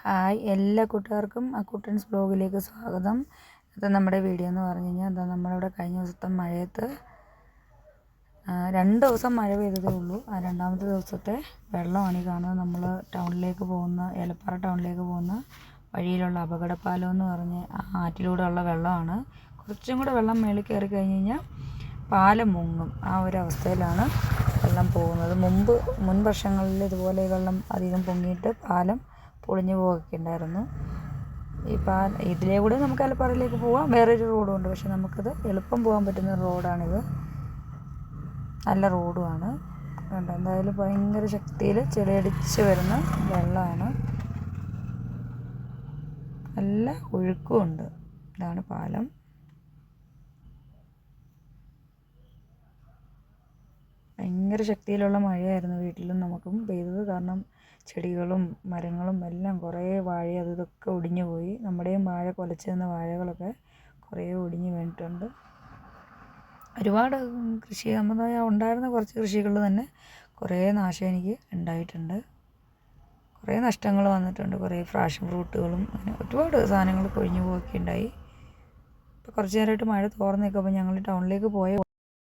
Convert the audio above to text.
Hi എല്ലാ കൂട്ടുകാർക്കും അക്കുട്ടൻസ് ബ്ലോഗിലേക്ക് സ്വാഗതം. ഇത് നമ്മുടെ വീഡിയോ എന്ന് പറഞ്ഞു കഴിഞ്ഞാൽ എന്താ നമ്മളിവിടെ കഴിഞ്ഞ ദിവസത്തെ മഴയത്ത് 2 ദിവസം മഴ പെയ്തതേ ഉള്ളൂ. ആ രണ്ടാമത്തെ ദിവസത്തെ വെള്ളമാണ് ഈ കാണുന്നത്. നമ്മൾ ടൗണിലേക്ക് പോകുന്ന ഏലപ്പാറ ടൗണിലേക്ക് പോകുന്ന വഴിയിലുള്ള അപകടപ്പാലം എന്ന് പറഞ്ഞ് ആറ്റിലൂടെ ഉള്ള വെള്ളമാണ്. കുറച്ചും കൂടെ വെള്ളം മേളിൽ കയറി കഴിഞ്ഞ് കഴിഞ്ഞാൽ പാലം മുങ്ങും. ആ ഒരു അവസ്ഥയിലാണ് വെള്ളം പോകുന്നത്. മുൻ വർഷങ്ങളിൽ ഇതുപോലെ വെള്ളം അധികം പൊങ്ങിയിട്ട് പാലം പൊളിഞ്ഞു പോവുകയൊക്കെ ഉണ്ടായിരുന്നു. ഇതിലേ കൂടെ നമുക്ക് ഏലപ്പാറയിലേക്ക് പോകാം. വേറൊരു റോഡുണ്ട്, പക്ഷെ നമുക്കത് എളുപ്പം പോകാൻ പറ്റുന്ന റോഡാണിത്. നല്ല റോഡുമാണ്. കണ്ടോ, എന്തായാലും ഭയങ്കര ശക്തിയിൽ ചെളിയടിച്ച് വരുന്ന വെള്ളമാണ്. നല്ല ഒഴുക്കുമുണ്ട്. ഇതാണ് പാലം. ഭയങ്കര ശക്തിയിലുള്ള മഴയായിരുന്നു വീട്ടിലും നമുക്കും പെയ്തത്. കാരണം ചെടികളും മരങ്ങളും എല്ലാം കുറേ വാഴ ഇതൊക്കെ ഒടിഞ്ഞു പോയി. നമ്മുടെയും വാഴ കുലച്ച് നിന്ന വാഴകളൊക്കെ കുറേ ഒടിഞ്ഞു വീണിട്ടുണ്ട്. ഒരുപാട് കൃഷി സമ്പന്നമായ ഉണ്ടായിരുന്ന കുറച്ച് കൃഷികൾ തന്നെ കുറേ നാശം എനിക്ക് ഉണ്ടായിട്ടുണ്ട്. കുറേ നഷ്ടങ്ങൾ വന്നിട്ടുണ്ട്. കുറേ ഫ്രാഷൻ ഫ്രൂട്ടുകളും അങ്ങനെ ഒരുപാട് സാധനങ്ങൾ കൊഴിഞ്ഞു പോവുകയൊക്കെ ഉണ്ടായി. ഇപ്പോൾ കുറച്ച് നേരമായിട്ട് മഴ തോർന്ന് നിൽക്കുമ്പോൾ ഞങ്ങൾ ടൗണിലേക്ക് പോയ